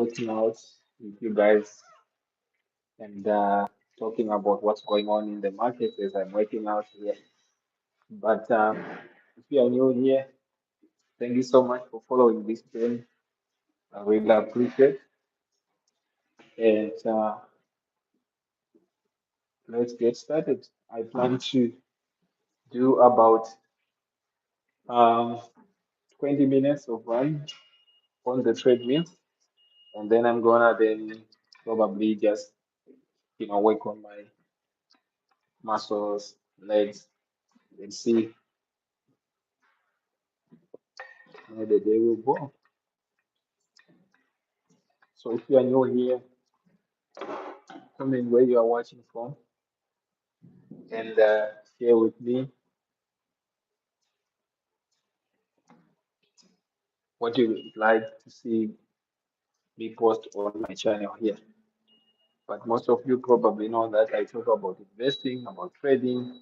working out with you guys and talking about what's going on in the market as I'm working out here. But if you are new here, thank you so much for following this journey. I really appreciate it. And let's get started. I plan to do about um, 20 minutes of run on the treadmill, and then I'm gonna then probably just work on my muscles, legs, and see how the day will go. So if you are new here, comment where you are watching from and share with me what you would like to see me post on my channel here. But most of you probably know that I talk about investing, about trading,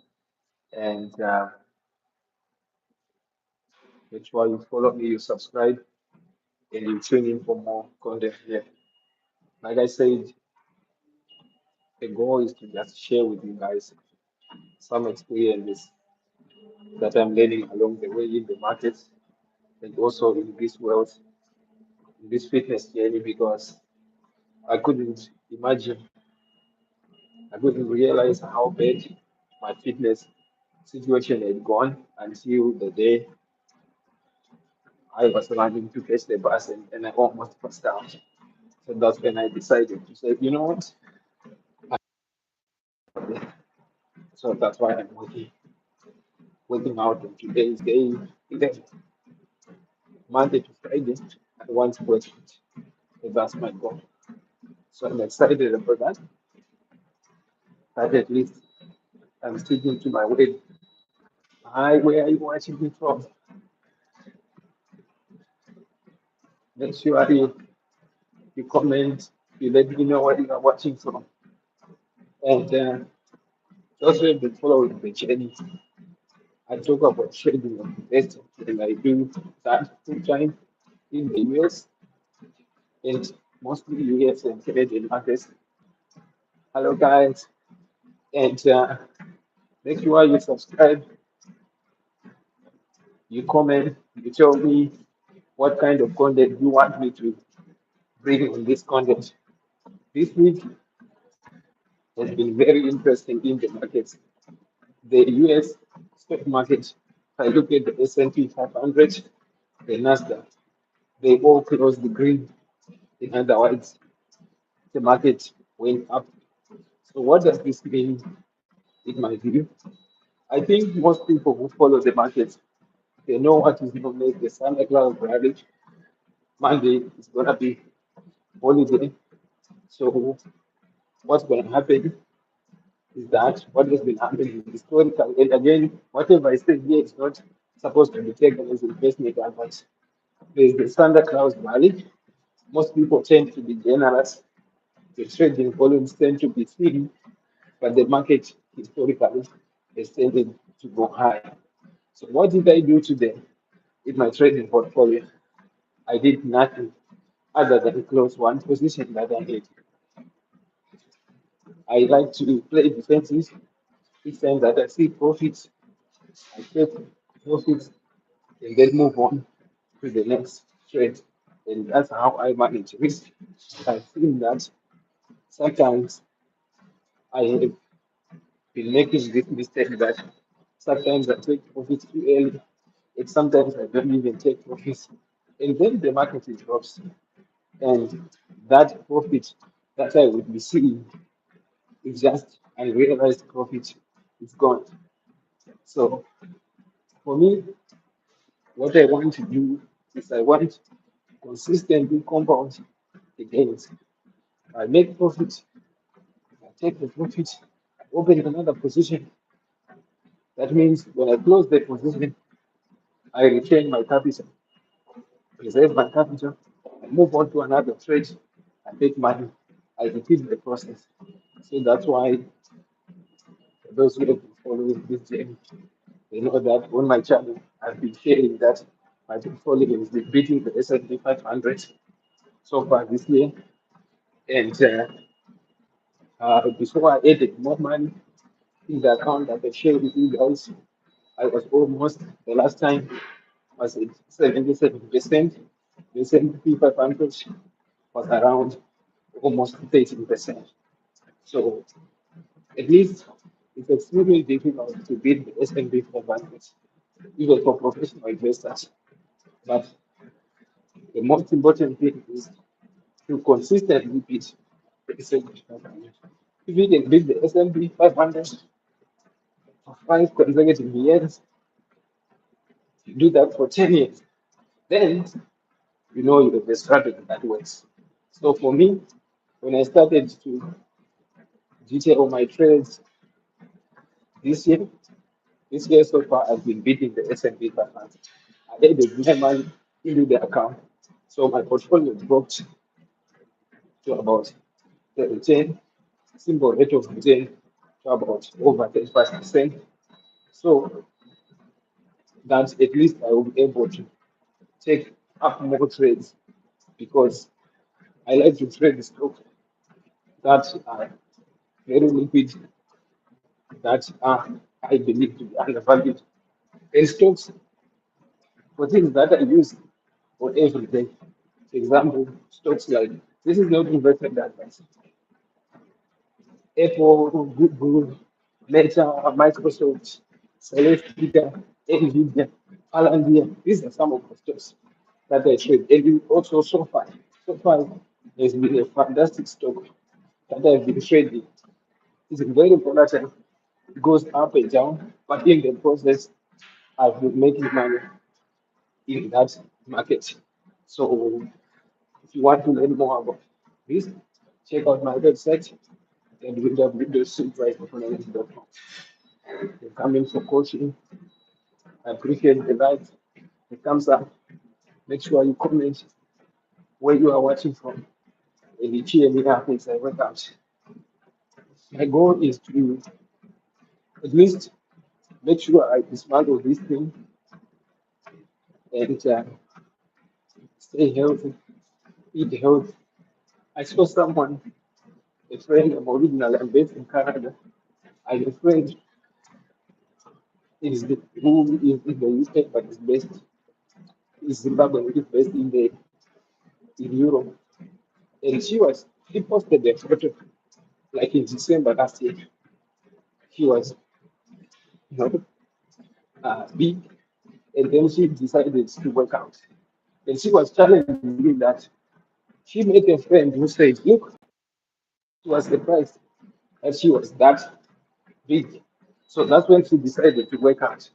and make sure you follow me, you subscribe, and you tune in for more content here. Like I said, the goal is to just share with you guys some experiences that I'm learning along the way in the market and also in this world, in this fitness journey, because I couldn't imagine, I couldn't realize how bad my fitness situation had gone until the day I was running to catch the bus and I almost passed out. So that's when I decided to say, you know what? So that's why I'm working out. And today is day 11, Monday to Friday. I want to work it. So that's my goal. So I'm excited about that. That at least I'm sticking to my weight. Hi, where are you watching me from? Make sure you comment, you let me know where you are watching from. And also have been following the journey. I talk about trading and investing, and I do that full time in the US and mostly US and Canadian markets. Hello, guys, and make sure you subscribe, you comment, you tell me what kind of content you want me to bring in this content. This week has been very interesting in the markets. The US stock market, if I look at the S&P 500, the Nasdaq, they all closed the green. In other words, the market went up. So what does this mean in my view? I think most people who follow the market, they know what is known as the Santa Claus rally. Monday is gonna be holiday. So what's gonna happen is that what has been happening historically, and again, whatever I say here is not supposed to be taken as investment advice. There is the Santa Claus rally. Most people tend to be generous. The trading volumes tend to be thin, but the market historically has tended to go high. So what did I do today in my trading portfolio? I did nothing other than close one position that I had. I like to play defenses. Each time that I see profits, I take profits and then move on to the next trade. And that's how I manage risk. I've seen that sometimes I have been making this mistake that sometimes I take profits too early, and sometimes I don't even take profits. And then the market is drops, and that profit that I would be seeing is just unrealized profit. It's gone. So for me, what I want to do is I want to consistently compound the gains. I make profit, I take the profit, I open another position. That means when I close the position, I retain my capital, preserve my capital, I move on to another trade, I make money, I repeat the process. So that's why for those who have been following this journey, they know that on my channel, I've been sharing that my portfolio is been beating the S&P 500 so far this year. And before I added more money in the account that I shared with you guys, I was almost the last time was at 77%. The S&P 500 was around almost 13%. So at least it's extremely difficult to beat the S&P 500, even for professional investors. But the most important thing is to consistently beat the S&P 500. If you can beat the S&P 500 for 5 consecutive years, you do that for 10 years, then you know you have a strategy that works. So for me, when I started to detail my trades this year, this year so far, I've been beating the S&P 500. I added my money into the account, so my portfolio dropped to about the return, simple rate of return to about over 35%. So that at least I will be able to take up more trades because I like to trade the stock that are very liquid, that are I believe to be undervalued. And stocks for things that I use for every day. For example, stocks like this is not investment advice. Apple, Google, Meta, Microsoft, Celestica, Nvidia, Palantir. These are some of the stocks that I trade. And also SoFi. SoFi has been a fantastic stock that I've been trading. It's very volatile. It goes up and down, but in the process, I've been making money in that market. So if you want to learn more about this, check out my website www.streetwise.com. You're coming for coaching. I appreciate the like, the thumbs up. Make sure you comment where you are watching from and you cheer me up as I work out. My goal is to at least make sure I dismantle this thing and stay healthy, eat healthy. I saw someone, a friend, I'm originally I'm based in Canada. I have a friend who is in the UK but is based is Zimbabwe, is based in Europe. And she posted a photo like in December last year. She was you know big, and then she decided to work out. And she was challenging me that she met a friend who said, look, she was surprised that she was that big. So that's when she decided to work out.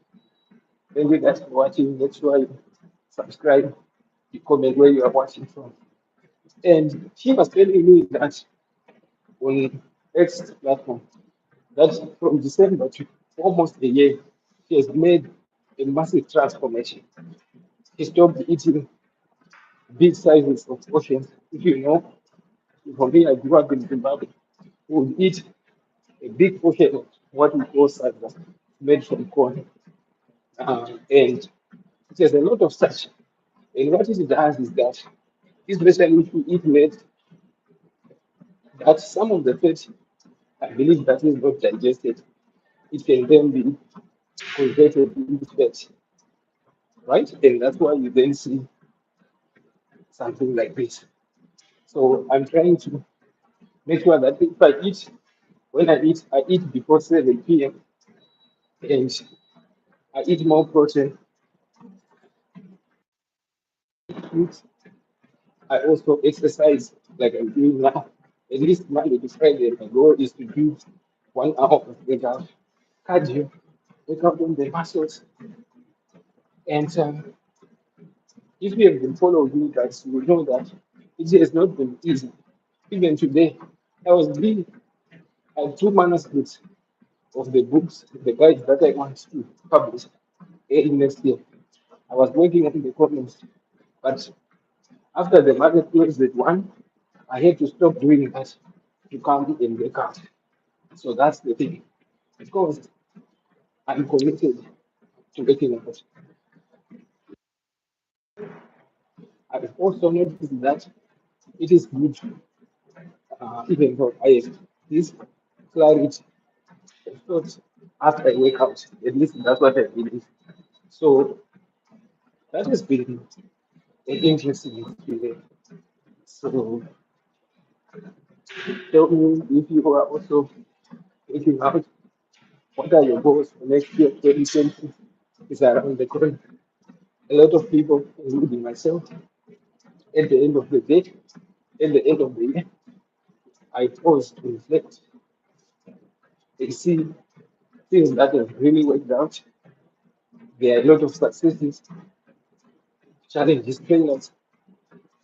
Thank you guys for watching. Make sure you subscribe, you comment where you are watching from. And she was telling me that on X platform, that from December to almost a year, she has made a massive transformation. She stopped eating big sizes of portions. If you know, for me, I grew up in Zimbabwe. We would eat a big portion of what we call salsa, made from corn. And there's a lot of such. And what it does is that, especially if you eat meat, that some of the fat, I believe that is not digested, it can then be converted into fat, right? And that's why you then see something like this. So I'm trying to make sure that if I eat, when I eat before 7 p.m. and I eat more protein, fruits. I also exercise like I'm doing now. At least Monday to Friday, my goal is to do 1 hour of workout, cardio, work out on the muscles. And if you have been following me, guys, you will know that it has not been easy. Even today, I was reading, I have two manuscripts of the books, the guides that I want to publish early next year. I was working on the comments, but after the market closed at one, I had to stop doing that to come and work out. So that's the thing. Because I'm committed to working out. I've also noticed that it is good, even though I have this clarity of thought after I wake out. At least that's what I believe. So that has been an interesting experience. So tell me if you are also thinking out what are your goals for next year, 2020 is around the corner. A lot of people, including myself, at the end of the day, at the end of the year, I pause to reflect and see things that have really worked out. There are a lot of successes, challenges, failures.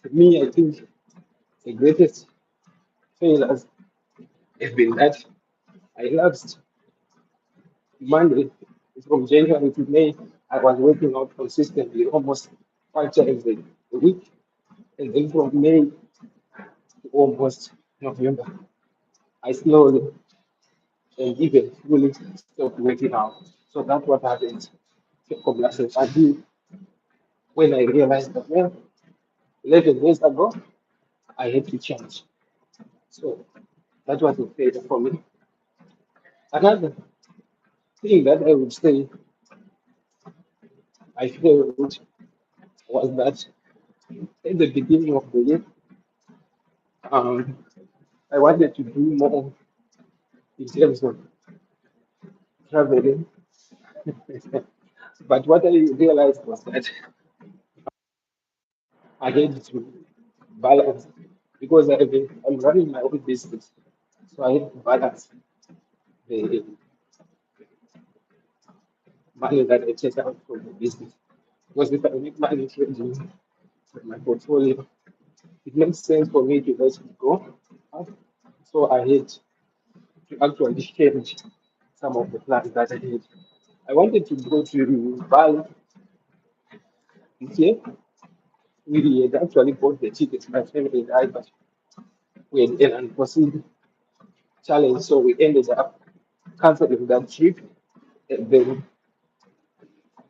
For me, I think the greatest failures have been that I lapsed Monday from January to May. I was working out consistently, almost 5 times a week. And then from May to almost November, I slowly and even fully stopped working out. So that's what happened. Complacent. Until when I realized that, well, 11 years ago, I had to change. So that was a failure for me. Another thing that I would say I failed was that at the beginning of the year, um, I wanted to do more in terms of traveling. But what I realized was that I had to balance because I'm running my own business. So I had to balance the money that I take out from the business. Because if I make money trading from my portfolio, it makes sense for me to let it go. So I had to actually change some of the plans that I had. I wanted to go to Bali this year. We had actually bought the tickets, my family and I, but we had an unforeseen challenge, so we ended up canceling that trip and then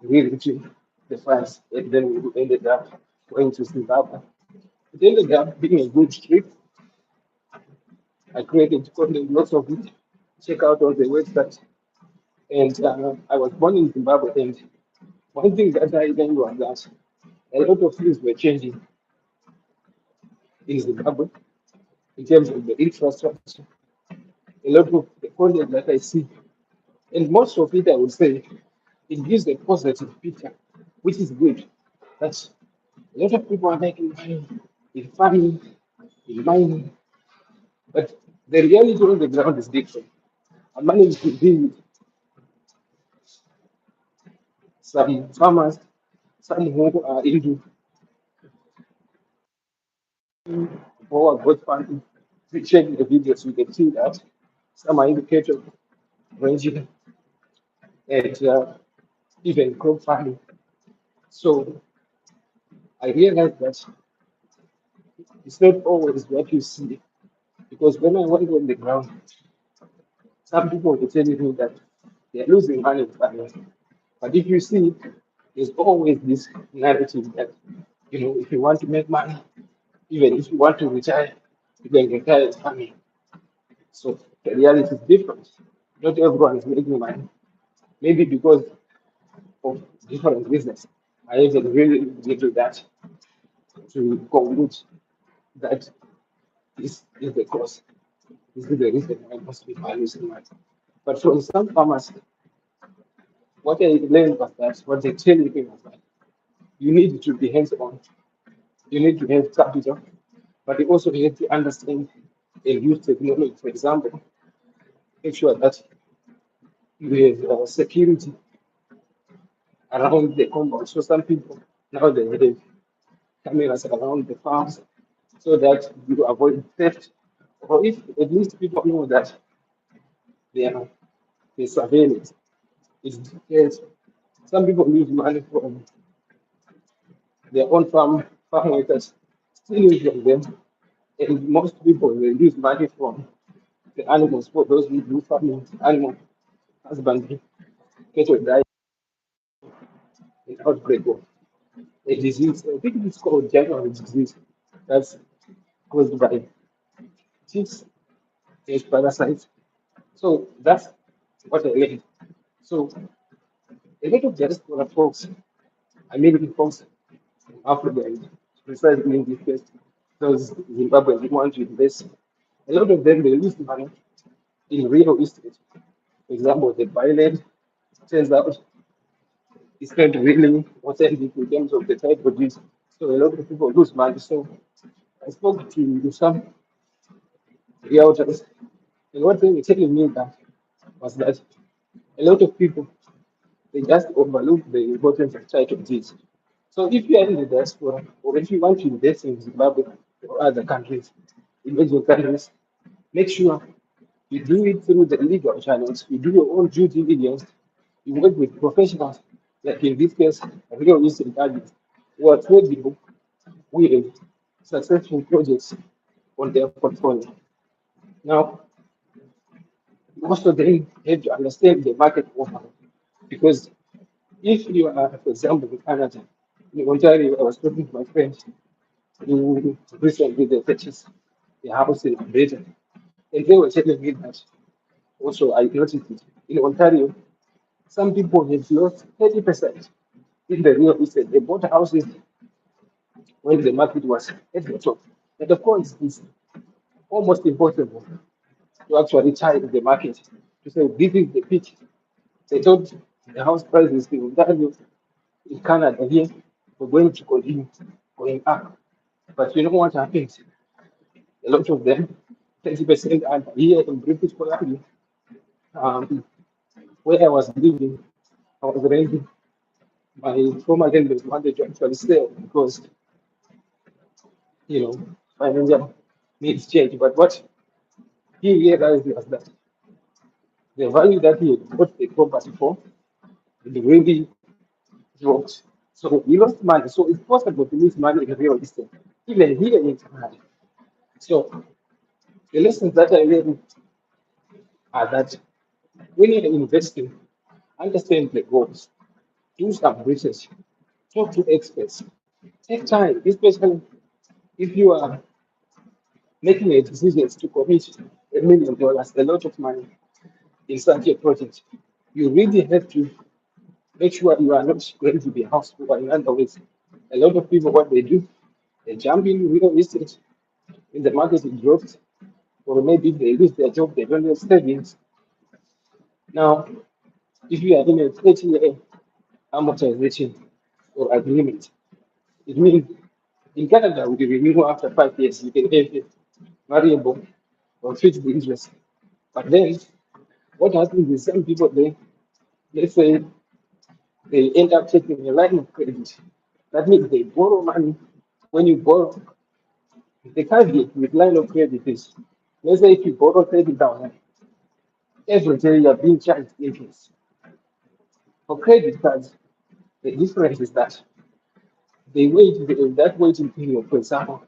rereaching the flights, and then we ended up going to Zimbabwe. It ended up being a good trip. I created content, lots of it. Check out on the website. And I was born in Zimbabwe, and one thing that I learned was that a lot of things were changing in Zimbabwe in terms of the infrastructure. A lot of the content that I see, and most of it, I would say, it gives a positive picture, which is good. That's a lot of people are making money in farming, in mining, but the reality on the ground is different. I managed to deal with some farmers, some who are into who are good farming. If you check the videos, you can see that some are indicated ranging and even crop farming. So I realized that it's not always what you see because when I went on the ground, some people will tell you that they're losing money in farming. But if you see, there's always this narrative that, if you want to make money, even if you want to retire, you can retire in farming. So the reality is different. Not everyone is making money. Maybe because of different reasons. I even really get to that to conclude that this is the cause. This is the reason why most people are losing money. But from some farmers, what I learned was that what they tell me was that you need to be hands on. You need to have capital, but you also need to understand and use technology. For example, make sure that you have security around the compound. So some people now they have cameras around the farms so that you avoid theft. Or if at least people know that they are the surveillance is because some people lose money from their own farm workers stealing from them. And most people will use money from the animals for those who do farming, animal husbandry, cattle die in outbreak of a disease. I think it's called January disease. That's caused by ticks and parasites. So that's what I learned. So a lot of diaspora folks, American folks from Africa, and precisely in this case, those Zimbabweans who want to invest, a lot of them they lose money in real estate. For example, they buy land, turns out it's not really authentic in terms of the type produced. So a lot of people lose money. So I spoke to some realtors, and what they were telling me that was that a lot of people they just overlook the importance of title deeds. So if you are in the diaspora or if you want to invest in Zimbabwe or other countries, emerging countries, make sure you do it through the legal channels. You do your own due diligence. You work with professionals, like in this case, real estate agents, who are trading with successful projects on their portfolio. Now, most of them have to understand the market overall because if you are, for example, in Canada, in Ontario, I was talking to my friend who recently they purchased a house in Alberta, and they were telling me that also I noticed it in Ontario, some people have lost 30% in the real estate. They bought houses when the market was at the top. And of course, it's almost impossible to actually time the market to say this is the peak. They thought the house prices in Ontario, in Canada here, were going to continue going up. But you know what happens? A lot of them, 30% are here in British Columbia. Um, where I was living, I was renting. My former landlord wanted to actually sell because, you know, financial needs change. But what he realized was that the value that he had bought the property for, it really dropped. So he lost money. So it's possible to lose money in real estate, even here in Canada. So the lessons that I learned are that when you're investing, understand the goals, do some research, talk to experts, take time, especially if you are making a decision to commit $1 million, a lot of money in such a project. You really have to make sure you are not going to be house poor. In other words, a lot of people, what they do, they jump in real estate, in the market it drops, or maybe they lose their job, they don't have savings. Now, if you are in a 30-year amortization or agreement, it means in Canada, we renew after 5 years, you can have a variable or fixed interest. But then, what happens is some people, let's say, they end up taking a line of credit. That means they borrow money. When you borrow, the caveat with line of credit is, let's say if you borrow 30,000, every day you are being charged interest. For credit cards, the difference is that that waiting period, for example,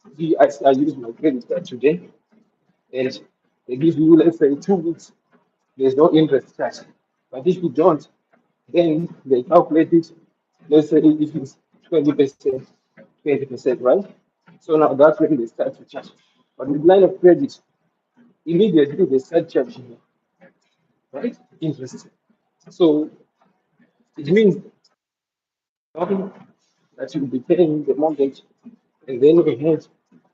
I use my credit card today, and they give you, let's say, 2 weeks, there's no interest charge. But if you don't, then they calculate it, let's say if it's 20%, 20%, right? So now that's when they start to charge. But with line of credit, immediately they start charging you, right? Interest. So it means nothing that you'll be paying the mortgage and then you have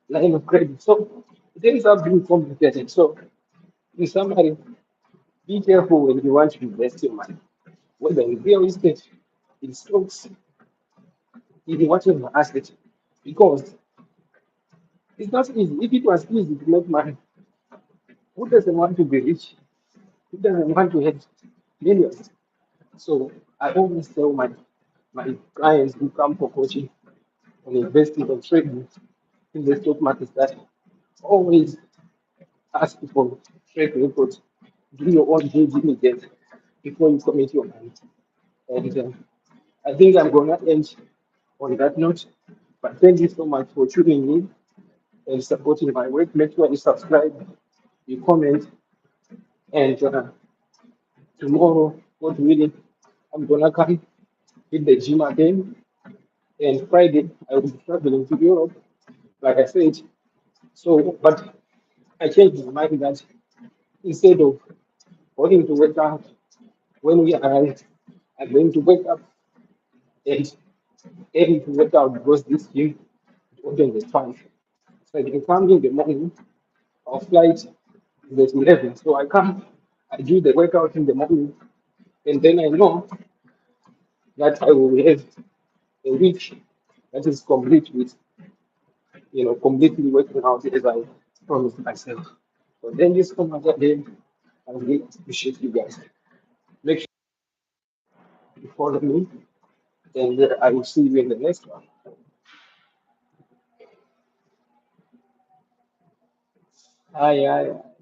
line of credit. So it ends up being complicated. So in summary, be careful when you want to invest your money, whether in real estate, in stocks, in whatever asset, because it's not easy. If it was easy to make money, who doesn't want to be rich? Who doesn't want to have millions? So I always tell my clients who come for coaching on investing and trading in the stock market that always ask for track records, do your own due diligence before you commit your money. And I think I'm gonna end on that note. But thank you so much for tuning in and supporting my work. Make sure you subscribe, you comment, and tomorrow, God willing, I'm gonna come hit the gym again. And Friday, I will be traveling to Europe. Like I said, So, but I changed my mind that instead of wanting to wake up when we arrive, I'm going to wake up and aim to work out because this gym opens at 5. So I can come in the morning, our flight is at 11. So I come, I do the workout in the morning, and then I know that I will have a week that is complete with, completely working out as I promised myself. So then this come another day, I really appreciate you guys. Make sure you follow me, and I will see you in the next one. Aye, aye.